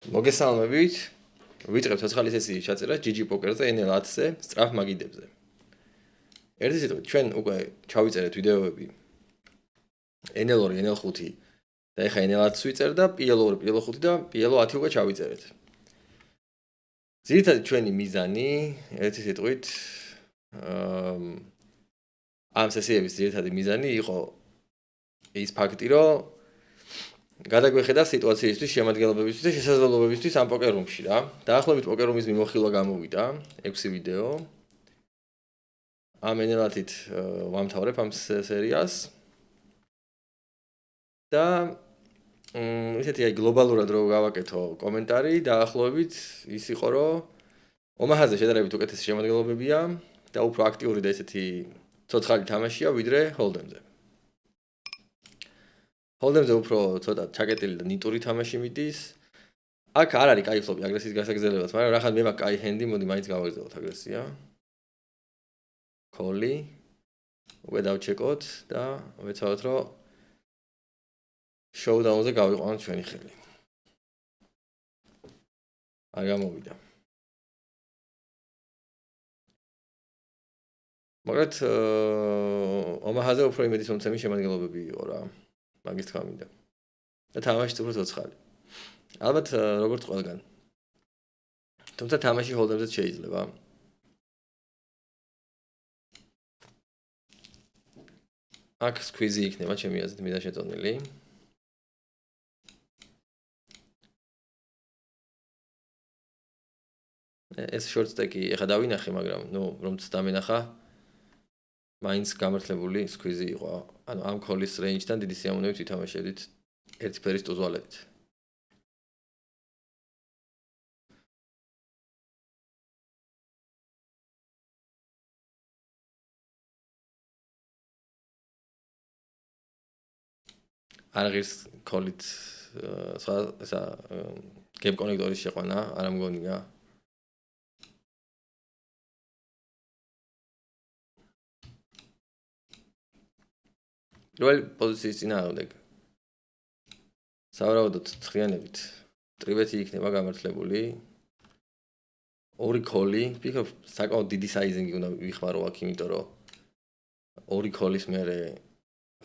მოგესალმებით. ვიწყებთ ცოცხალი სესიის ჩაწერას GG Poker-ზე NL10-ზე სწრაფ მაგიდებზე. ერთი სიტყვით, ჩვენ უკვე ჩავიწერეთ ვიდეოები NL2, NL5 და ეხა NL10-ს ვიწერ და PL2, PL5 და PL10 უკვე ჩავიწერეთ. ძირითადად ჩვენი მიზანი, ერთი სიტყვით, ამ სესიების ძირითადი მიზანი იყო ის ფაქტი, რომ გადაგვეხედა სიტუაციისთვის, შემადგენლობებისთვის და შესაძლებლობებისთვის ამ პოკერ რუმში რა. დაახლოებით პოკერ რუმის მიმოხილვა გამოვიდა 6 ვიდეო. ამ NL10-ით ვამთავრებ ამ სერიას. და ისეთი აი გლობალურად რო გავაკეთო კომენტარი, დაახლოებით ის იყო, რომ ომაჰაზე შედარებით უკეთესი შემადგენლობებია და უფრო აქტიური და ესეთი ცოცხალი თამაშია ვიდრე ჰოლდემზე. ჰოლდემზე უფრო ცოტა ჩაკეტილი და ნიტური თამაში მიდის. აქ არ არის კაი ფლოპი აგრესიის გასაგრძელებად, მაგრამ რახან მე მაქვს კაი ჰენდი, მოდი მაინც გავაგრძელოთ აგრესია. კოლი. უკვე დავჩეკოთ და ვეცადოთ, რომ შოუდაუნზე გავიყვანოთ ჩვენი ხელი. არ გამოვიდა. მაგრამ ომაჰაზე უფრო იმედის მომცემი შემადგენლობები იყო რა. მაგის თქვა მინდა. და თამაშიც უფრო ცოცხალი. ალბათ როგორც ყველგან. თუმცა თამაში ჰოლდემზეც შეიძლება. აქ სკვიზი იქნება ჩემი აზრით მინდა შეწონილი. ეს შორტ სტეკი ეხა დავინახე, მაგრამ რომც დამენახა მაინც გამართლებული სკვიზი იყო. ანუ ამ კოლის რეინჯიდან დიდი სიამოვნებით ვითამაშებდით ერთი ფერის ტუზვალებით. არ ღირს კოლით ესა გემ კონექტორის შეყვანა, არ ამგონია. პირველი პოზიციის წინააღმდეგ. სავარაუდოდ ცხრიანებით ტრიბეთი იქნება გამართლებული. ორი კოლი, ფიქრობ საკმაოდ დიდი საიზინგი უნდა ვიხმარო აქ, იმიტომ რომ ორი კოლის მერე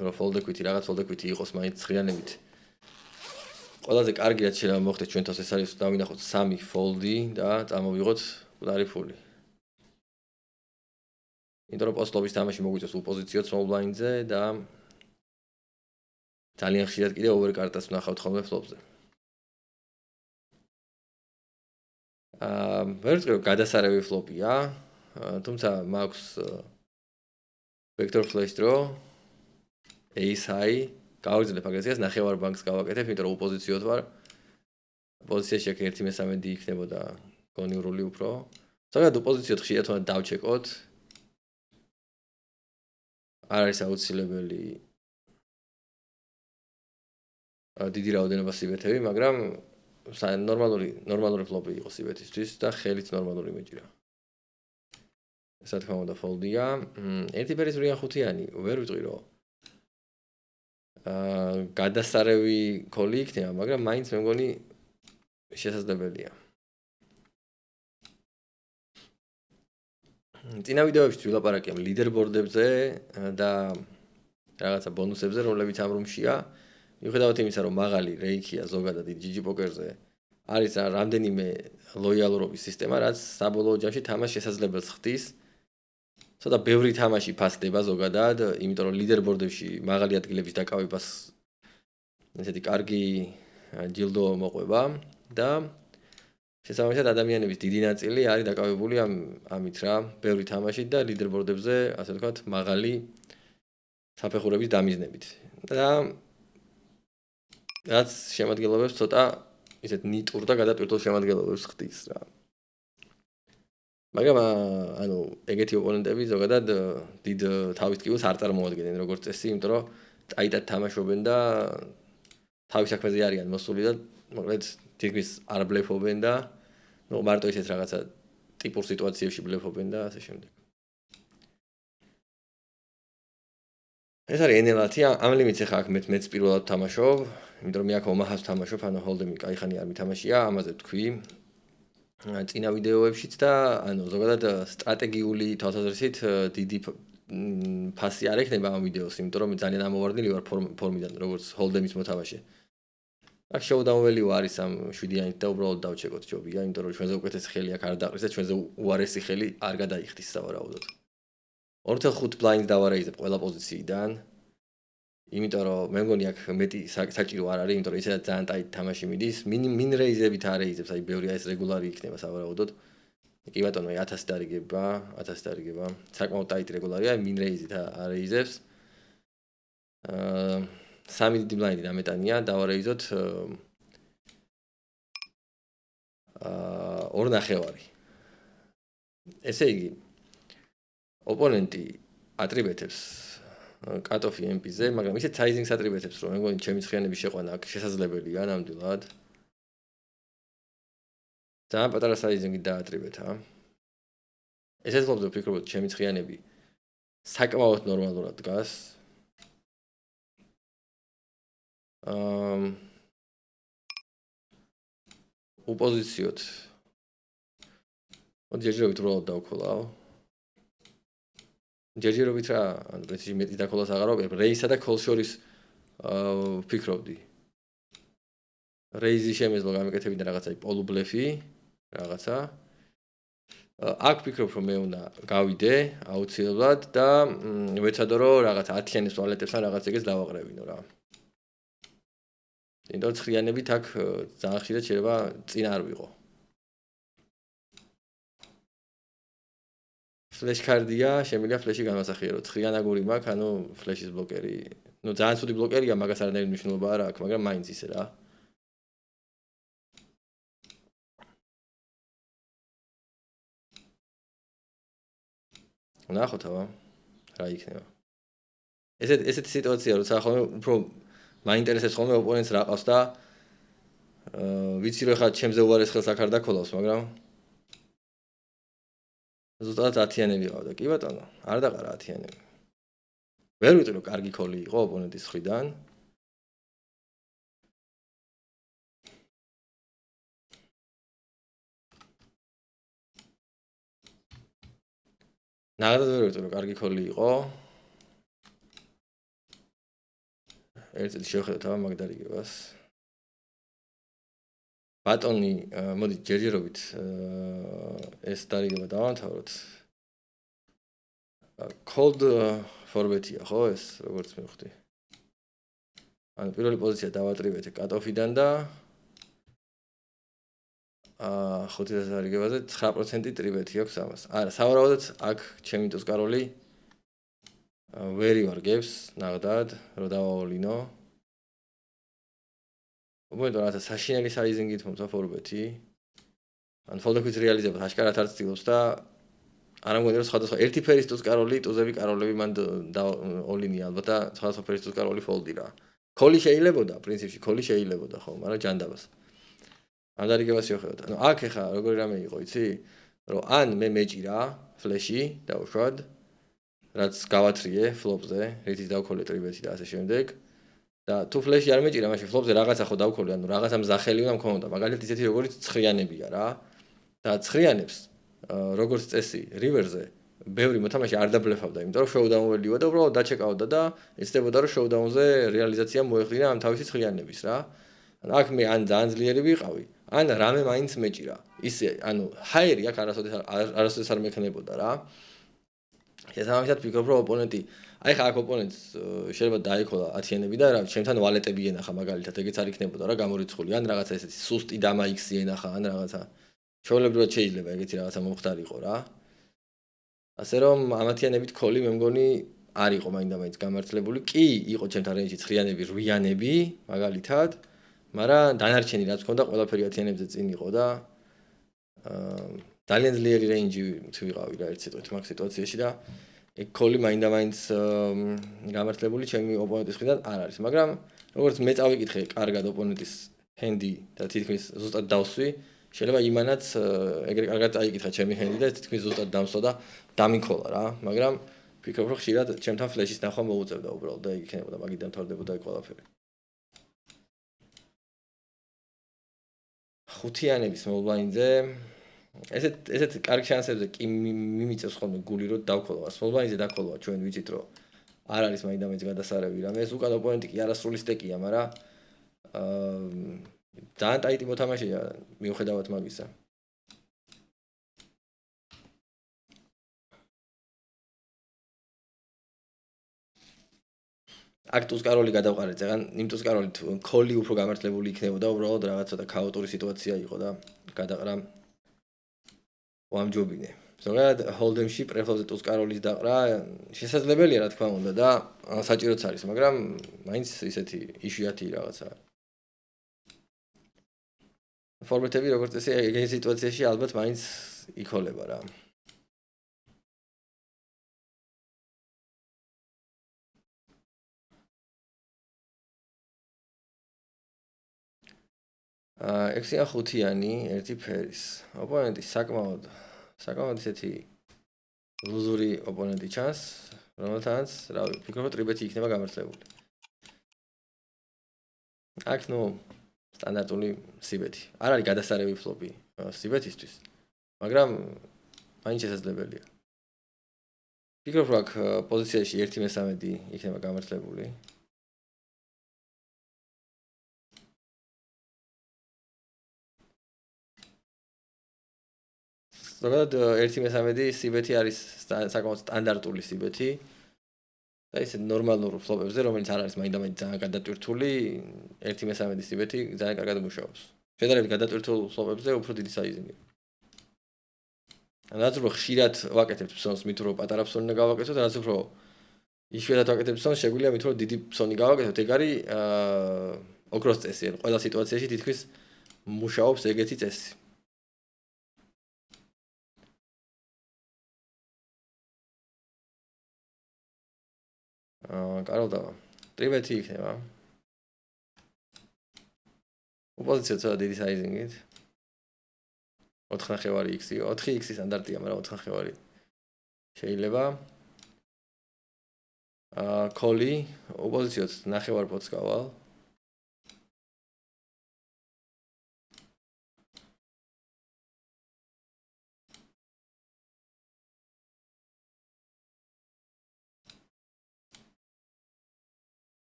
რომ ფოლდეკვითი რაღაც ფოლდეკვითი იყოს მაინც ცხრიანებით. ყველაზე კარგი რაც შეიძლება მოხდეს ჩვენთვის ეს არის დავინახოთ 3 ფოლდი და წამოვიღოთ მკვდარი ფული. იმიტომ რომ პოსტლობის თამაში მოგვიწევს უპოზიციო small blind-ზე და ძალიან ხშირად კიდე over კარტას ვნახავთ ხოლმე ფლოპზე. ვერ ვიტყვი რომ გადასარევი ფლოპია, თუმცა მაქვს vector flash draw, ace high, გავაგრძელებ აგრესიას, ნახევარ ბანკს გავაკეთებ, იმიტომ რომ უპოზიციოდ ვარ. პოზიციაში აქ 1/3 იქნებოდა გონივრული უფრო. ზოგადად უპოზიციოდ ხშირად უნდა დავჩეკოთ. არ არის აუცილებელი დიდი რაოდენობა სიბეთები, მაგრამ ნორმალური ფლოპი იყო სიბეთისთვის და ხელიც ნორმალური მეჭირა. ესა თქმა უნდა ფოლდია. ერთი ფერის რიან ხუთიანი, ვერ ვიტყვი რომ გადასარევი კოლი იქნება, მაგრამ მაინც მე მგონი შესაძლებელია. წინა ვიდეოებში ვილაპარაკე ლიდერბორდებზე და რაღაცა ბონუსებზე, რომლებიც ამ რუმშია. მიუხედავად იმისა, რომ მაღალი რეიქია ზოგადად GG Poker-ზე არის რამდენიმე ლოიალურობის სისტემა, რაც საბოლოო ჯამში თამაშს შესაძლებელს ხდის. ცოტა ბევრი თამაში ფასდება ზოგადად, იმიტომ რომ ლიდერბორდებში მაღალი ადგილების დაკავებას ესეთი კარგი ჯილდო მოყვება და შესაბამისად ადამიანების დიდი ნაწილი არის დაკავებული ამით რა, ბევრი თამაშით და ლიდერბორდებზე, ასე ვთქვათ, მაღალი საფეხურების დამიზნებით. და რაც შემადგენლობებს ცოტა ისეთ ნიტურ და გადატვირთულ შემადგენლობებს ხდის რა. მაგრამ ანუ ეგეთი ოპონენტები ზოგადად დიდ თავის ტკივილს არ წარმოადგენენ როგორც წესი, იმიტომ რომ ტაიტად თამაშობენ და თავის საქმეზე არიან მოსული და მოკლედ თითქმის არ ბლეფობენ და მარტო ისეთ რაღაცა ტიპურ სიტუაციებში ბლეფობენ და ასე შემდეგ. ეს არის NL10, ამ ლიმიტს ახლა აქ მეც პირველად თამაშობ. იმიტომ რომ მე აქ ომაჰას თამაშობ, ანუ ჰოლდემი კაი ხანი არ მითამაშია, ამაზე თქვი. წინა ვიდეოებშიც და ანუ ზოგადად სტრატეგიული თვალსაზრისით დიდი ფასი არ ექნება ამ ვიდეოს, იმიტომ რომ ძალიან ამოვარდნილი ვარ ფორმიდან, როგორც ჰოლდემის მოთამაშე. აქ შოუდაუნველი არის ამ 7-იანით და უბრალოდ დავჩეკოთ ჯობია, იმიტომ რომ ჩვენზე უკეთესი ხელი აქ არ დაყრის და ჩვენზე უარესი ხელი არ გადაიხდის სავარაუდოდ. 2.5 ბლაინდს დავარეიზებ ყველა პოზიციიდან. იმიტომ რომ მე მგონი აქ მეტი საჭირო არ არის, იმიტომ რომ ისედაც ძალიან ტაიტ თამაში მიდის. მინ რეიზებით არ რეიზებს, აი ბევრი ეს რეგულარი იქნება სავარაუდოდ. კი ბატონო, 1000 დარიგება, 1000 დარიგება. საკმაოდ ტაიტ რეგულარია, მინ რეიზით არ რეიზებს. 3 დიდი ბლაინდი დამეტანია, დავარეიზოთ 2.5. ესე იგი ოპონენტი ატრიბეტებს კატოფი MP-ზე, მაგრამ ისეთ საიზინგს ატრიბეტებს, რომ მე მგონი ჩემი ცხიანების შეყვანა აქ შესაძლებელია ნამდვილად. ძალიან პატარა საიზინგი დაატრიბეთა. ესეც ხომ ვფიქრობ, ჩემი ცხიანები საკმაოდ ნორმალურად დგას. უპოზიციოთ. მოდი ჯერჯერობით უბრალოდ დავქოლავ. ჯერჯერობით რა, ანუ პრინციპში მეტი დაქოლას აღარ ვაკეთებ. რეისსა და ქოლს შორის ვფიქრობდი. რეიზი შემეძლო გამეკეთებინა რაღაცა პოლუ ბლეფი, რაღაცა. აქ ვფიქრობ, რომ მე უნდა გავიდე აუცილებლად და ვეცადო რომ რაღაცა 10-იანის ტუალეტებთან რაღაც ეგეც დავაყრევინო რა. იმიტომ რომ ცხრიანებით აქ ძალიან ხშირად შეიძლება წინ არ ვიყო. ფლეშ კარდია, შემიძლია ფლეში განვასახიერო. ცხრიანაგური მაქვს, ანუ ფლეშის ბლოკერი. ნუ ძალიან ცუდი ბლოკერია, მაგას არანაირი მნიშვნელობა არ აქვს, მაგრამ მაინც ისე რა. ნახოთ აბა რა იქნება. ესეთი სიტუაცია, როცა ხოლმე უფრო მაინტერესებს ხოლმე ოპონენტს რა ყავს და ვიცი რომ ხა ჩემზე უარეს ხელს აქ არ დაქოლავს, მაგრამ ზუსტად 10-იანები ყავდა. კი ბატონო, არ დაყარა 10-იანები. ვერ ვიტყვი რომ კარგი ქოლი იყო ოპონენტის მხრიდან. ნახეთ ვერ ვიტყვი რომ კარგი ქოლი იყო. ერთ წუთში შევხედოთ აბა მაგ დარიგებას. ბატონი, მოდი ჯერჯერობით ეს დარიგება დავამთავროთ. cold format-ია ხო ეს, როგორც მივხვდი. ანუ პირველი პოზიცია დავატრიბეთ კატოფიდან და 500 დარიგებაზე 9% ტრიბეთი აქვს ამას. არა, სავარაუდოდ აქ ჩემი ტუსკაროლი ვერ ივარგებს ნახდად, რომ დავაოლინო. უბრალოდ რაღაცა საშინელი საიზინგით მომცა ფორბეთი. ან ფოლდექვის რეალიზებას აშკარად არ ცდილობს და არ ამგვარი რომ სხვადასხვა ერთი ფერის ტუსკაროლი, ტუზები კაროლები მან ოლინია ალბათ და სხვადასხვა ფერის ტუსკაროლი ფოლდი რა. ქოლი შეიძლებოდა, პრინციპში ქოლი შეიძლებოდა ხო, მაგრამ ჯანდაბას. ამ დარიგებას შევხედოთ. ანუ აქ ეხა როგორი რამე იყო, იცი? რომ ან მე მეჭირა ფლეში დავუშვად, რაც გავათრიე ფლოპზე, რითიც დავქოლე ტრიბეთი და ასე შემდეგ. და თუ ფლეში არ მეჭირა, მაშინ ფლოპზე რაღაცა ხო დავქოლე, ანუ რაღაცა მზახელი უნდა მქონოდა. მაგალითად ისეთი როგორც ცხრიანებია რა. და ცხრიანებს როგორც წესი რივერზე ბევრი მოთამაშე არ დაბლეფავდა, იმიტომ რომ შოუდაუნველიო და უბრალოდ დაჩეკავდა და იცდებოდა რომ შოუდაუნზე რეალიზაცია მოეხდინა ამ თავისი ცხრიანების რა. ანუ აქ მე ან ძალიან ძლიერი ვიყავი, ან რამე მაინც მეჭირა. ისე, ანუ ჰაერი აქ არასოდეს არ მექნებოდა რა. შესაბამისად ვფიქრობ რომ ოპონენტი, აი ხა აქ ოპონენტს შეიძლება დაიქოლა 10-იანები და რა, ჩემთან ვალეტები ენახა მაგალითად, ეგეც არ იქნებოდა რა გამორიცხული, ან რაღაცა ესეთი სუსტი დამაიქსი ენახა, ან რაღაცა ჩვეულებრივად შეიძლება ეგეთი რაღაცა მომხდარიყო რა. ასე რომ ამ 10-იანებით ქოლი მე მგონი არ იყო მაინდა-მაინც გამართლებული. კი, იყო ჩემთან რეინჯი ცხრიანები, 8-იანები მაგალითად, მაგრამ დანარჩენი რაც ქონდა ყველაფერი 10-იანებზე წინ იყო და ძალიან ძლიერი რეინჯი ვიყავი რა ერთ სიტყვით მაგ სიტუაციაში და ეგ ქოლი მაინდა-მაინც გამართლებული ჩემი ოპონენტის მხრიდან არ არის, მაგრამ როგორც მე წავიკითხე კარგად ოპონენტის ჰენდი და თითქმის ზუსტად დავსვი, შეიძლება იმანაც ეგრე კარგად წაიკითხა ჩემი ჰენდი და თითქმის ზუსტად დამსვა და დამიქოლა რა, მაგრამ ვფიქრობ რომ ხშირად ჩემთან ფლეშის ნახვა მოუწევდა უბრალოდ და იქ იქნებოდა მაგით დამთავრდებოდა ეგ ყველაფერი. ხუთიანების small blind-ზე ესეთ კარგ შანსებზე კი მიმიწევს ხოლმე გული რომ დავქოლვა. small blind-ზე დაქოლვა ჩვენ ვიცით რომ არ არის მაინდამაინც გადასარევი რამე. ეს უკან ოპონენტი კი არასრული სტეკია, მაგრამ ძალიან ტაიტი მოთამაშეა მიუხედავად მაგისა. აქ ტუსკაროლი გადავყარეთ, ზეგან იმ ტუსკაროლით კოლი უფრო გამართლებული იქნებოდა, უბრალოდ რაღაც ცოტა ქაოტური სიტუაცია იყო და გადაყრა ვამჯობინე. ზოგადად ჰოლდემში პრეფლოვზე ტუსკაროლის დაყრა შესაძლებელია რა თქმა უნდა და საჭიროც არის, მაგრამ მაინც ისეთი იშვიათი რაღაცა. ფორმეტები როგორც წესი ეგ სიტუაციაში ალბათ მაინც იქოლება რა. ექსია ხუთიანი ერთი ფერის. ოპონენტი საკმაოდ ისეთი ლუზური ოპონენტი ჩანს, რომელთანაც, რა ვიცი, ფიქრობ ტრიბეთი იქნება გამართლებული. აქ ნუ სტანდარტული სიბეთი. არ არის გადასარევი ფლოპი სიბეთისთვის, მაგრამ მაინც შესაძლებელია. ფიქრობ რომ აქ პოზიციაში 1/13 იქნება გამართლებული. ზოგადად 1/13 სიბეთი არის საკმაოდ სტანდარტული სიბეთი. და ისე ნორმალურ ფლოპებზე, რომელიც არ არის მაინდამაინც ძალიან გადატვირთული, 1/13 სიბეთი ძალიან კარგად მუშაობს. შედარებით გადატვირთულ ფლოპებზე უფრო დიდი საიზინია. რაც უფრო ხშირად ვაკეთებთ ფსონს, მით რომ პატარა ფსონი უნდა გავაკეთოთ, რაც უფრო იშვიათად ვაკეთებთ ფსონს, შეგვიძლია მით რომ დიდი ფსონი გავაკეთოთ, ეგ არის ოქროს წესი, ან ყველა სიტუაციაში თითქმის მუშაობს ეგეთი წესი. კაროლდავა. ტრიბეთი იქნება. უპოზიციო ცოტა დიდი საიზინგით. 4 ნახევარი x-ი, 4x-ი სტანდარტია, მაგრამ 4 ნახევარი შეიძლება. კოლი, უპოზიციოთ ნახევარ პოტს გავალ.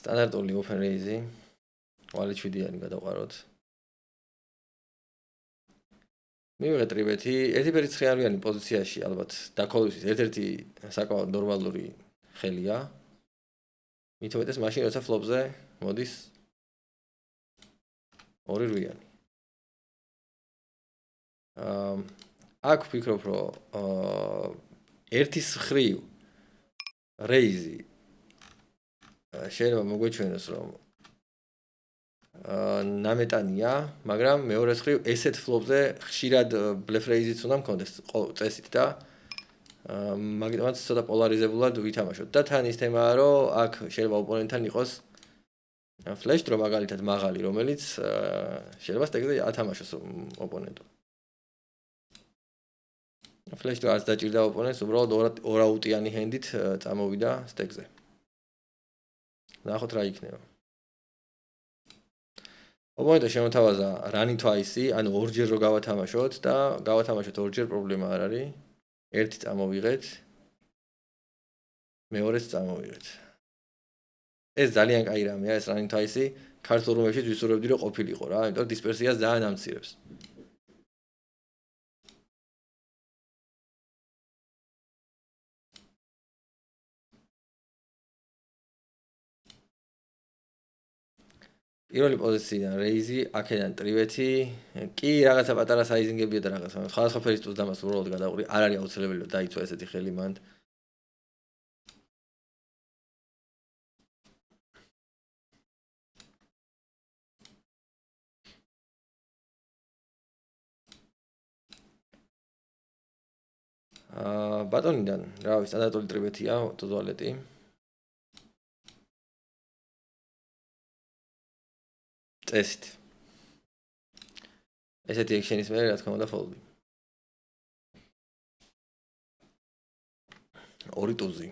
სტანდარტული open raise-ი. ვალი 7-იანი გადავყაროთ. მივიღეთ ტრიბეთი, ერთი ფერი ცხიარიანი პოზიციაში ალბათ დაქოლვისთვის ერთ-ერთი საკმაოდ ნორმალური ხელია. მით უმეტეს მაშინ როცა ფლოპზე მოდის 2 რვიანი. აქ ვფიქრობ რომ ერთის მხრივ რეიზი შეიძლება მოგვეჩვენოს რომ ნამეტანია, მაგრამ მეორე მხრივ ესეთ ფლოპზე ხშირად ბლეფ რეიზიც უნდა მქონდეს წესით და მაგიტომაც ცოტა პოლარიზებულად ვითამაშოთ. და თან ის თემაა, რომ აქ შეიძლება ოპონენტთან იყოს ფლეშ დრო მაგალითად მაღალი, რომელიც შეიძლება სტეკზე ათამაშოს ოპონენტო. ფლეშ დრო არც დაჭირდა ოპონენტს, უბრალოდ ორაუტიანი ჰენდით წამოვიდა სტეკზე. ნახოთ რა იქნება. ოპონენტო შემოთავაზა run twice, ანუ ორჯერ რო გავათამაშოთ და გავათამაშოთ ორჯერ პრობლემა არ არის. ერთი წამოვიღეთ. მეორეც წამოვიღეთ. ეს ძალიან კაი რამეა ეს run twice, ქართულ რომებში ვისურვებდი რომ ყოფილიყო რა, იმიტომ რომ დისპერსიას ძალიან ამცირებს. პირველი პოზიციიდან რეიზი, აქედან ტრიბეთი, კი რაღაცა პატარა საიზინგებია და რაღაცა. სხვადასხვა ფერის ტუს დამას უბრალოდ გადავყრი. არ არის აუცილებელი რომ დაიცვა ესეთი ხელი მანდ. ბატონიდან, რა ვიცი, სტანდარტული ტრიბეთია, ტუალეტი. წესით. ესეთი ექშენის მერე რა თქმა უნდა ფოლდი. 2 ტუზი.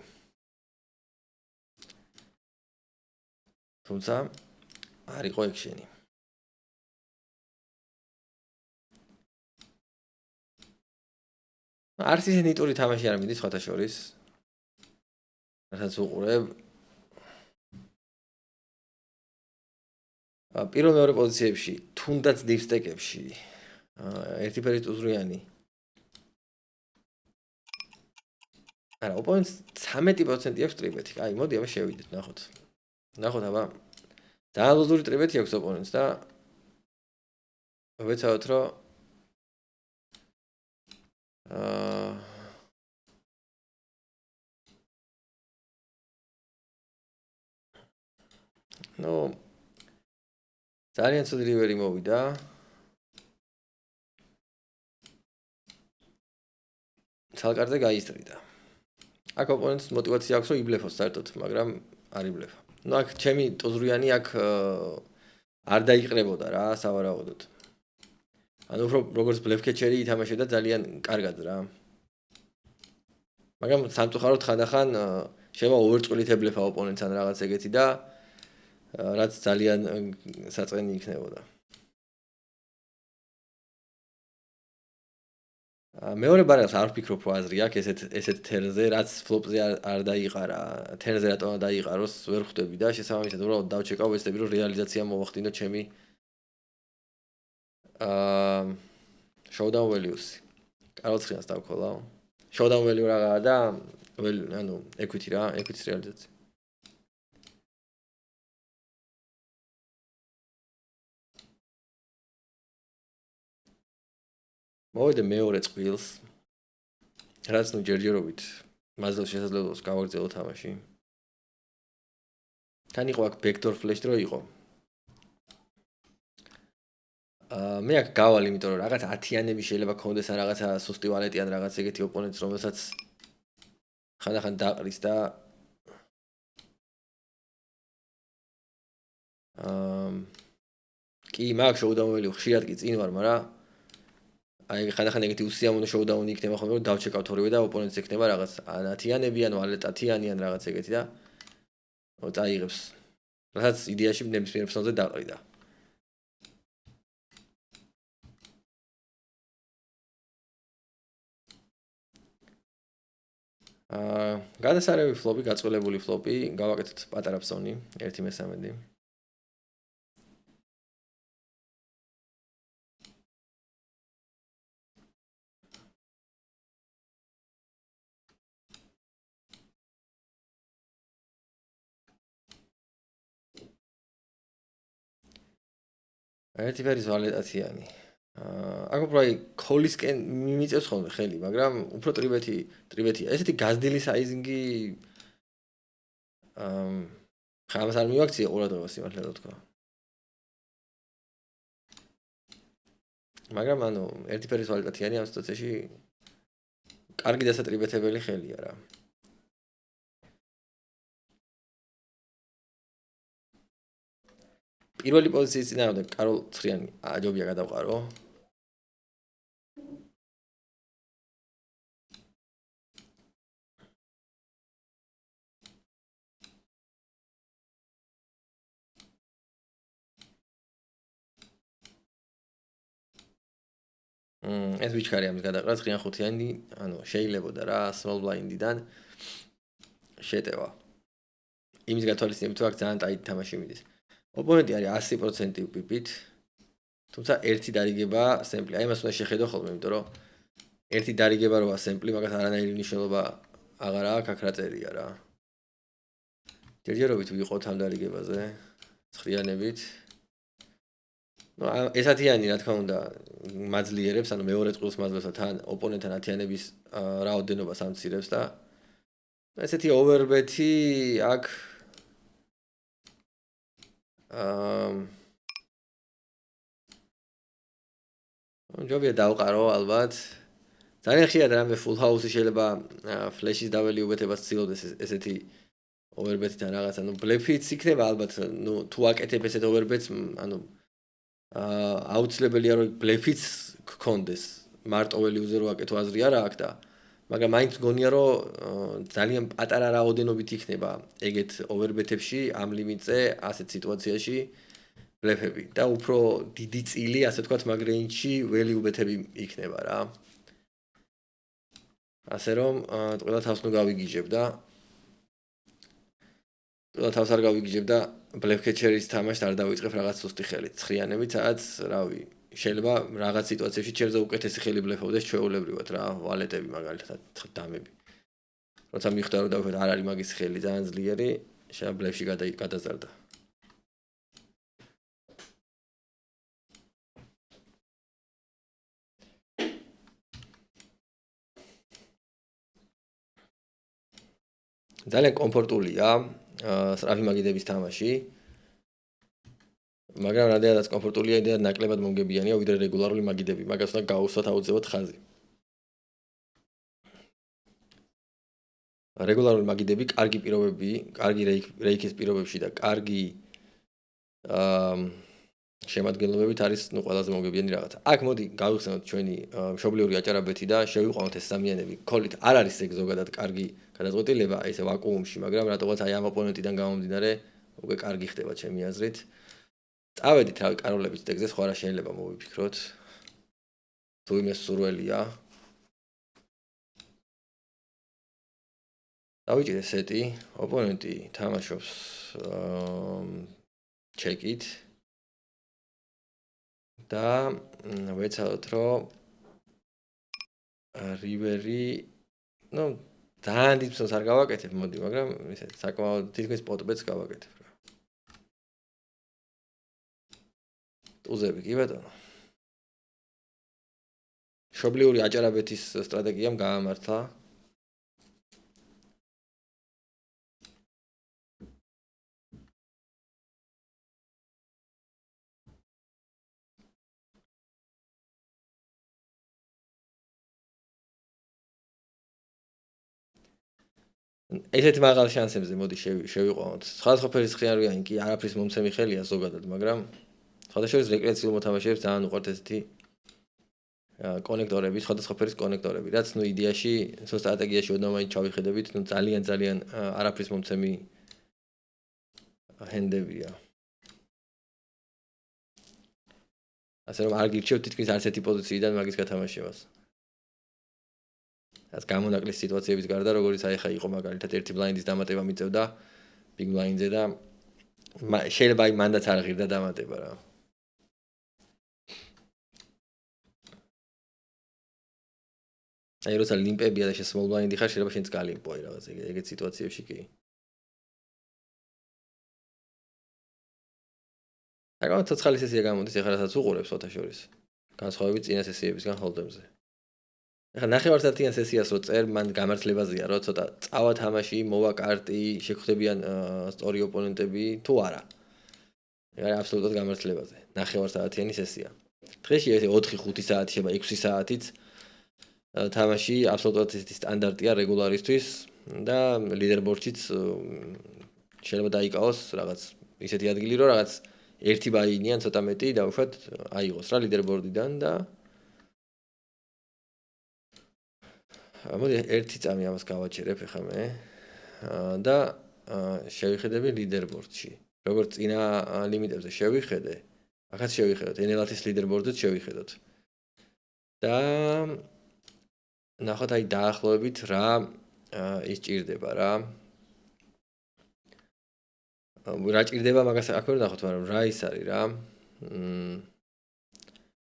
თუმცა არ იყო ექშენი. არც ისე ნიტური თამაში არ მიდის სხვათა შორის. რასაც უყურებ. პირველ მეორე პოზიციებში, თუნდაც დიფსტეკებში, ერთი ფერის ტუზრიანი. არა, ოპონენტს 13% აქვს ტრიბეთი. აი, მოდი აბა შევიდეთ, ნახოთ. ნახოთ აბა. ძალიან ლოზური ტრიბეთი აქვს ოპონენტს და ვეცადოთ, რომ ნუ ძალიან ცუდი რივერი მოვიდა. ცალკარზე გაისტრიდა. აქ ოპონენტს мотивация აქვს რომ იბლეფოს საერთოდ, მაგრამ არ იბლეფა. ნუ აქ ჩემი ტუზრიანი აქ არ დაიყრებოდა რა, სავარაუდოდ. ანუ უფრო როგორც ბლეფკეჩერი ითამაშებდა ძალიან კარგად რა. მაგრამ სამწუხაროდ ხანდახან შევა ოვერწყვილით ებლეფა ოპონენტს ან რაღაც ეგეთი და რაც ძალიან საწყენი იქნებოდა. მეორე ბარელს არ ვფიქრობ რომ აზრი აქვს ესეთ თერზე, რაც ფლოპზე არ დაიყარა. თერზე რატომ დაიყაროს, ვერ ხვდები და შესაბამისად უბრალოდ დავჩეკავ, ვეცდები რომ რეალიზაცია მოვახდინო ჩემი showdown values-ი. კაროცხიანს დავქოლავ. showdown value რაღაცა და ანუ equity რა, equity-ის რეალიზაცია. მოვიდე მეორე წყვილს. რაც ნუ ჯერჯერობით მასზე შესაძლებლობს გავაგრძელო თამაში. თან იყო აქ backdoor flash დრო იყო. მე აქ გავალ, იმიტომ რომ რაღაც 10-იანები შეიძლება კონდეს ან რაღაცა სუსტი ვალეტი ან რაღაც ეგეთი ოპონენტს, რომელსაც ხანდახან დაყრის და კი მაგ showdown value ხშირად კი წინ ვარ, მაგრამ აი ხანდახან ეგეთი უსიამოვნო showdown-ი იქნება ხოლმე, რომ დავჩეკავთ ორივე და ოპონენტს ექნება რაღაც 10-იანები ან ვალეტ 10-იანი ან რაღაც ეგეთი და წაიღებს. რაც იდეაში ნებისმიერ ფსონზე დაყრიდა. გადასარევი ფლოპი, გაწყვილებული ფლოპი, გავაკეთოთ პატარა ფსონი, 1/13. ერთი ფერის ვალეტაციანი. აქ უფრო აი კოლისკენ მიმიწევს ხოლმე ხელი, მაგრამ უფრო ტრიბეთია. ესეთი გაზდილი საიზინგი ხამას არ მივაქცია ყურადღებას სიმართლე რა თქვა. მაგრამ ანუ ერთი ფერის ვალეტაციანი ამ სიტუაციაში კარგი დასატრიბეთებელი ხელია რა. პირველი პოზიციის წინააღმდეგ კაროლ ცხრიანი აჯობია გადავყარო. ეს ვიჩქარი ამის გადაყრა ცხრიან ხუთიანი, ანუ შეიძლებოდა რა small blind-დან შეტევა. იმის გათვალისწინებით აქ ძალიან ტაიტ თამაში მიდის. ოპონენტი არის 100% პიპით. თუმცა ერთი დარიგება სემპლი. აი მას უნდა შეხედო ხოლმე, იმიტომ რომ ერთი დარიგება როა სემპლი, მაგას არანაირი მნიშვნელობა აღარ აქვს, აქ რა წერია რა. ჯერჯერობით ვიყოთ ამ დარიგებაზე, ცხრიანებით. ნუ ესათიანი რა თქმა უნდა მაძლიერებს, ანუ მეორე წყვილს მაძლევს და თან ოპონენტთან 10-იანების რაოდენობას ამცირებს და ესეთი overbet-ი აქ ჯობია დავყარო ალბათ. ძალიან ხშირად რამე full house-ი შეიძლება flash-ის დაველი უბეთებას ცდილობდეს ესეთი overbet-თან რაღაცა, ნუ ბლეფიც იქნება ალბათ, ნუ თუ აკეთებ ესეთ overbet-ს, ანუ აუცილებელია რომ ბლეფიც გქონდეს. მარტოველი უზე რო აკეთო აზრი არა აქვს და მაგრამ მაინც გონია რომ ძალიან პატარა რაოდენობით იქნება ეგეთ ოვერბეთებში ამ ლიმიტზე ასეთ სიტუაციაში ბლეფები და უფრო დიდი წილი ასე ვთქვათ მაგ რეინჯში value ბეთები იქნება რა. ასე რომ ყველა თავს ნუ გავიგიჟებ და ყველა თავს არ გავიგიჟებ და ბლეფ კეჩერის თამაშს არ დავიწყებ რაღაც სუსტი ხელით. ცხრიანებით სადაც რავი შეიძლება რაღაც სიტუაციებში ჩემზე უკეთესი ხელი ბლეფობდეს ჩვეულებრივად რა ვალეტები მაგალითად დამები. როცა მიხვდა რომ დავუშვათ არ არის მაგის ხელი ძალიან ძლიერი, შეიძლება ბლეფში გადაზარდა. ძალიან კომფორტულია სწრაფი მაგიდების თამაში. მაგრამ რადგანაც კომფორტულია და ნაკლებად მომგებიანია ვიდრე რეგულარული მაგიდები, მაგას უნდა გაუსვათ აუცილებლად ხაზი. რეგულარული მაგიდები კარგი პირობები, კარგი რეიქის პირობებში და კარგი შემადგენლობებით არის ნუ ყველაზე მომგებიანი რაღაცა. აქ მოდი გავიხსენოთ ჩვენი მშობლიური აჭარაბეთი და შევიყვანოთ ეს სამიანები. ქოლით არ არის ეგ ზოგადად კარგი გადაწყვეტილება, ესე ვაკუუმში, მაგრამ რატომაც აი ამ ოპონენტიდან გამომდინარე უკვე კარგი ხდება ჩემი აზრით. წავედით რავი კაროლების ტექსტზე სხვა რა შეიძლება მოვიფიქროთ. თუ იმეს სურველია. დავიჭირე სეტი, ოპონენტი თამაშობს ჩეკით და ვეცადოთ რომ რივერი, ნუ ძალიან დიდ ფსონს არ გავაკეთებ, მოდი, მაგრამ ისე საკმაოდ თითქმის პოტბეტს გავაკეთებ რა. ტუზები კი ბატონო. მშობლიური აჭარაბეთის სტრატეგიამ გაამართლა. ესეთი მაღალ შანსებზე მოდი შევიყვანოთ. სხვადასხვა ფერის ხიარვიანი კი არაფრის მომცემი ხელია ზოგადად, მაგრამ სხვადასხვა რეკრეაციულ მოთამაშეებს ძალიან უყვართ ესეთი კონექტორები, სხვადასხვა ფერის კონექტორები, რაც ნუ იდეაში, სტრატეგიაში ოდნავ ჩავიხედებით, ნუ ძალიან არაფრის მომცემი ჰენდებია. ასე რომ არ გირჩევთ თითქმის არც ერთი პოზიციიდან მაგის გათამაშებას. რაც გამონაკლის სიტუაციების გარდა, როგორც აი ხა იყო მაგალითად ერთი ბლაინდის დამატება მიწევდა ბიგ ბლაინდზე და შეიძლება აი მანდაც არ ღირდა დამატება რა. აი როცა ლიმპებია და შე small blind-ი ხარ, შეიძლება შენც გალიმპო აი რაღაც ეგეთ სიტუაციებში კი. საკმაოდ ცოცხალი სესია გამოდის, ეხლა რასაც უყურებს ოთაშორის. განსხვავებით წინა სესიებისგან ჰოლდემზე. ეხლა ნახევარსაათიან სესიას რო წერ, მან გამართლებაზეა, რომ ცოტა წავა თამაში, მოვა კარტი, შეგხვდებიან სწორი ოპონენტები თუ არა. ეგ არის აბსოლუტურად გამართლებაზე. ნახევარსაათიანი სესია. დღეში ესე 4-5 საათი შეიძლება 6 საათიც თამაში აბსოლუტურად ისეთი სტანდარტია რეგულარისთვის და ლიდერბორდშიც შეიძლება დაიკავოს რაღაც ისეთი ადგილი, რომ რაღაც ერთი ბაინიან ცოტა მეტი დავუშვათ აიღოს რა ლიდერბორდიდან და მოდი ერთი წამი ამას გავაჩერებ ახლა მე და შევიხედები ლიდერბორდში. როგორც წინა ლიმიტებზე შევიხედე, ახაც შევიხედოთ, NLAT-ის ლიდერბორდზეც შევიხედოთ. და ნახოთ აი დაახლოებით რა ის ჭირდება რა. რა ჭირდება მაგას აქ ვერ ნახოთ, მაგრამ რა ის არის რა.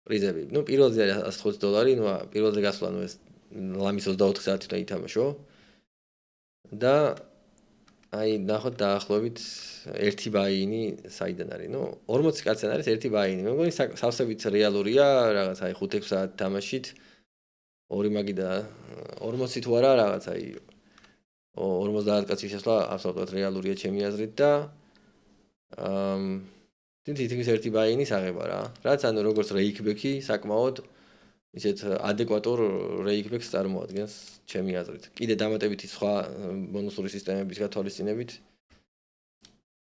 პრიზები. ნუ პირველზე არის $150, ნუ პირველზე გასვლა ნუ ეს ლამის 24 საათი უნდა ითამაშო. და აი ნახოთ დაახლოებით ერთი ბაინი საიდან არის? ნუ 40 კაცთან არის ერთი ბაინი. მე მგონი სავსებით რეალურია, რაღაც აი 5-6 საათი თამაშით. ორი მაგი და 40 თუ არა რაღაც აი 50 კაცი შესვლა აბსოლუტურად რეალურია ჩემი აზრით და თითქმის ერთი ბაინის აღება რა. რაც ანუ როგორც რეიქბექი საკმაოდ ისეთ ადეკვატურ რეიქბექს წარმოადგენს ჩემი აზრით. კიდე დამატებითი სხვა ბონუსური სისტემების გათვალისწინებით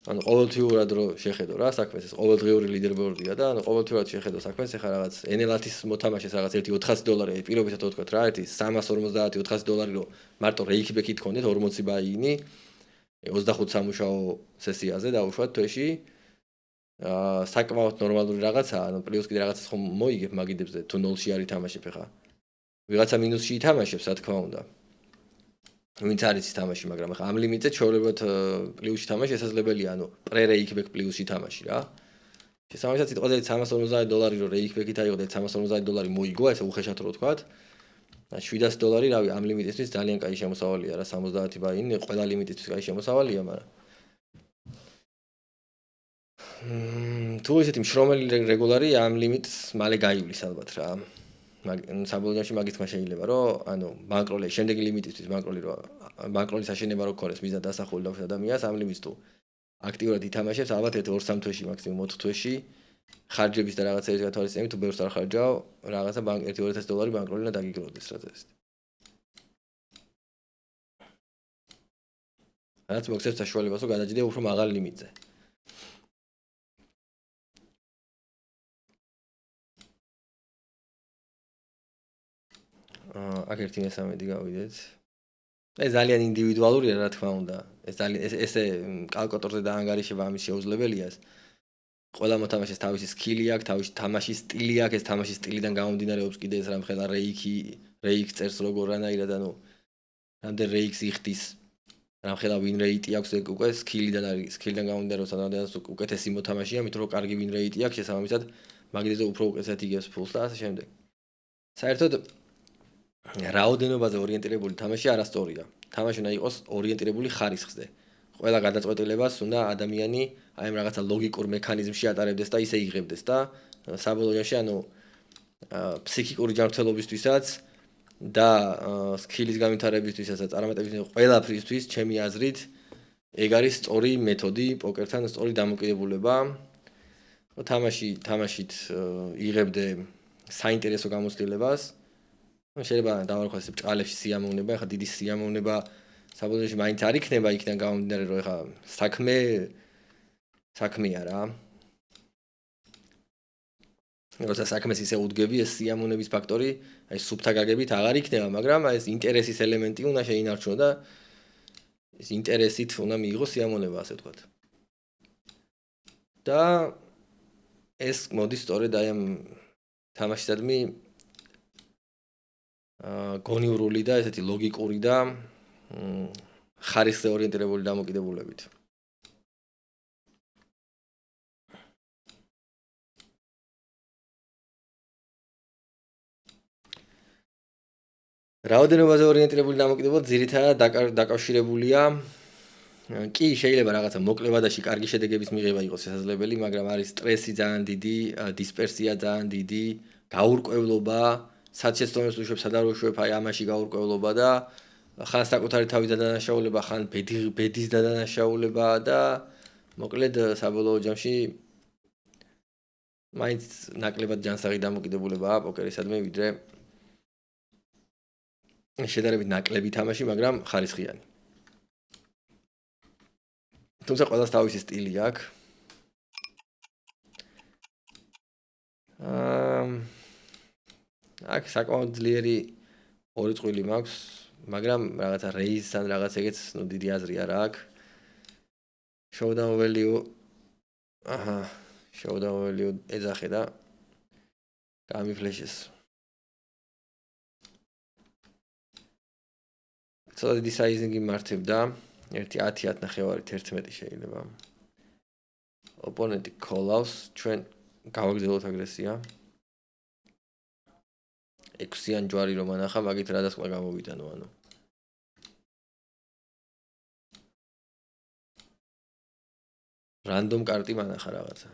ანუ ყოველთვიურად რო შეხედო რა საქმეს, ეს ყოველდღიური ლიდერბორდია და ანუ ყოველთვიურად შეხედო საქმეს, ეხლა რაღაც NLAT-ის მოთამაშეს რაღაც ერთი $400 პირობითად ვთქვათ რა, ერთი 350 $400 რო მარტო რეიქბექით ქონდეთ 40 ბაინი 25 სამუშაო სესიაზე დაუშვათ თვეში. საკმაოდ ნორმალური რაღაცაა, ანუ პლუს კიდე რაღაცას ხომ მოიგებ მაგიდებზე თუ 0-ში არ ითამაშებ ხა. ვიღაცა მინუსში ითამაშებს, რა თქმა უნდა. ვინც არის ითამაში, მაგრამ ხა ამ ლიმიტზე ჩვეულებრივ პლუსში თამაში შესაძლებელია, ანუ პრე-რეიქბექ პლუსში თამაში რა. შესაბამისად სიტყვაზე $350 რო რეიქბექით აიღო და $350 მოიგო, ესე უხეშად რო ვთქვათ. $700, რავი, ამ ლიმიტისთვის ძალიან კაი შემოსავალია რა, 70 ბაინი, ყველა ლიმიტისთვის კაი შემოსავალია, მაგრამ თუ ესეთი მშრომელი რეგულარი ამ ლიმიტს მალე გაივლის ალბათ რა. საბოლოოში მაგით ხმა შეიძლება რომ ანუ ბანკროლი შემდეგი ლიმიტისთვის ბანკროლის აშენება რო ქონდეს მიზნად დასახული და ადამიანს ამ ლიმიტს თუ აქტიურად ითამაშებს ალბათ 2-3 თვეში მაქსიმუმ 4 თვეში ხარჯების და რაღაცების გათვალისწინებით თუ ბევრს არ ხარჯავ რაღაცა $1-200 ბანკროლი და დაგიგროვდეს რა წესი. რაც მოგცემს საშუალებას რომ გადაჯდე უფრო მაღალ ლიმიტზე. აქ ერთი მესამედი გავიდეთ. ეს ძალიან ინდივიდუალურია რა თქმა უნდა. ეს ძალიან ესე კალკულატორზე დაანგარიშება ამის შეუძლებელია. ყველა მოთამაშეს თავისი სკილი აქვს, თავისი თამაშის სტილი აქვს, ეს თამაშის სტილიდან გამომდინარეობს კიდე ეს რამხელა რეიქ წერს როგორანაირად ანუ რამდენ რეიქს იხდის, რამხელა win rate აქვს ეგ უკვე სკილიდან არის, სკილიდან გამომდინარეობს ადამიანს უკეთესი მოთამაშეა, მით რომ კარგი win rate აქვს, შესაბამისად მაგიდაზე უფრო უკეთესად იგებს ფულს და ასე შემდეგ. საერთოდ რაოდენობაზე ორიენტირებული თამაში არასწორია. თამაში უნდა იყოს ორიენტირებული ხარისხზე. ყველა გადაწყვეტილებას უნდა ადამიანი აი ამ რაღაცა ლოგიკურ მექანიზმში ატარებდეს და ისე იღებდეს და საბოლოოში ანუ ფსიქიკური ჯანმრთელობისთვისაც და სკილის განვითარებისთვისაც და წარმატებისთვის ყველაფრისთვის ჩემი აზრით ეგ არის სწორი მეთოდი პოკერთან სწორი დამოკიდებულება. თამაშით იღებდე საინტერესო გამოცდილებას. შეიძლება დავარქვას ბჭყალებში სიამოვნება, ხა დიდი სიამოვნება საბოლოოში მაინც არ იქნება იქიდან გამომდინარე რომ ხა საქმეა რა. როცა საქმეს ისე უდგები ეს სიამოვნების ფაქტორი, აი სუფთა გაგებით აღარ იქნება, მაგრამ აი ეს ინტერესის ელემენტი უნდა შეინარჩუნო და ეს ინტერესით უნდა მიიღო სიამოვნება, ასე ვთქვათ. და ეს მოდის სწორედ აი ამ თამაშისადმი გონივრული და ესეთი ლოგიკური და ხარისხზე ორიენტირებული დამოკიდებულებით. რაოდენობაზე ორიენტირებული დამოკიდებულება ძირითადად დაკავშირებულია კი შეიძლება რაღაცა მოკლევადაში კარგი შედეგების მიღება იყოს შესაძლებელი, მაგრამ არის სტრესი ძალიან დიდი, დისპერსია ძალიან დიდი, გაურკვევლობა სად შეცდომებს უშვებ, სად არ უშვებ, აი ამაში გაურკვევლობა და ხან საკუთარი თავის დადანაშაულება, ხან ბედის დადანაშაულება და მოკლედ საბოლოო ჯამში მაინც ნაკლებად ჯანსაღი დამოკიდებულებაა პოკერისადმი, ვიდრე შედარებით ნაკლები თამაში, მაგრამ ხარისხიანი. თუმცა ყველას თავისი სტილი აქვს. აქ საკმაოდ ძლიერი ორი წყვილი მაქვს, მაგრამ რაღაცა რეიზთან რაღაც ეგეც, ნუ დიდი აზრი არა აქვს. Showdown value showdown value ეძახე და გამიფლეშეს. ცოტა დიდი საიზინგი მართებდა, ერთი 10-10 შეიძლება. ოპონენტი call-outs, ჩვენ გავაგრძელოთ აგრესია. 6-იან ჯვარი რომ ანახა, მაგით რა დასკვნა გამოვიტანო, ანუ. რანდომ კარტი მანახა რაღაცა.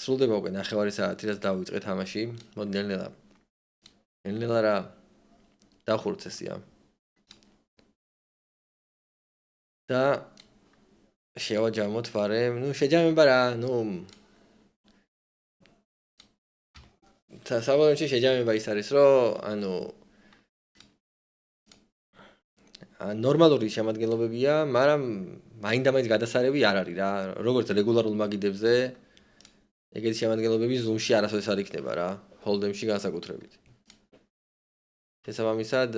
სრულდება უკვე 9 საათი, რაც დავიწყე თამაში. მოდი ნელ-ნელა რა დავხურთ სესია. და შევაჯამოთ ფარემ, ნუ შეჯამება რა, ნუ საბოლოოში შეჯამება ის არის, რომ ანუ ნორმალური შემადგენლობებია, მაგრამ მაინდა-მაინც გადასარევი არ არის რა. როგორც რეგულარულ მაგიდებზე, ეგეთი შემადგენლობები Zoom-ში არასოდეს არ იქნება რა, Hold'em-ში განსაკუთრებით. შესაბამისად,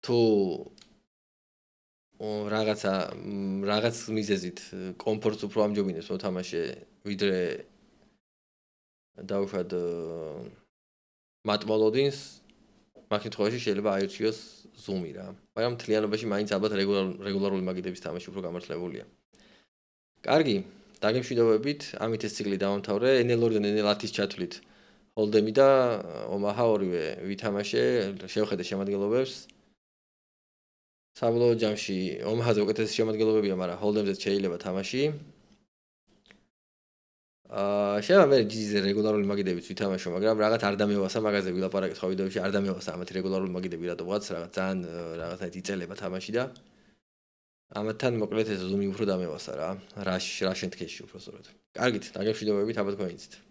თუ რაღაც მიზეზით კომფორტს უფრო ამჯობინებს მოთამაშე, ვიდრე დაუშვათ მატმოლოდინს, მაგ შემთხვევაში შეიძლება აირჩიოს Zoom-ი რა. მაგრამ მთლიანობაში მაინც ალბათ რეგულარული მაგიდების თამაში უფრო გამართლებულია. კარგი, დაგემშვიდობებით, ამით ეს ციკლი დავამთავრე, NL2-დან NL10-ის ჩათვლით. Hold'em-ი და Omaha ორივე ვითამაშე, შევხედე შემადგენლობებს. საბოლოო ჯამში Omaha-ზე უკეთესი შემადგენლობებია, მაგრამ Hold'em-ზეც შეიძლება თამაში. შეიძლება მე GG-ზე რეგულარული მაგიდებით ვითამაშო, მაგრამ რაღაც არ დამევასა მაგაზე ვილაპარაკეთ ხო ვიდეოებში, არ დამევასა ამათი რეგულარული მაგიდები რატომღაც რაღაც ძალიან რაღაცნაირად იწელება თამაში და ამათთან მოკლედ ეს Zoom-ი უფრო დამევასა რა. რა შენთქეში უფრო სწორად. კარგით, დაგემშვიდობებით, აბა თქვენ იცით.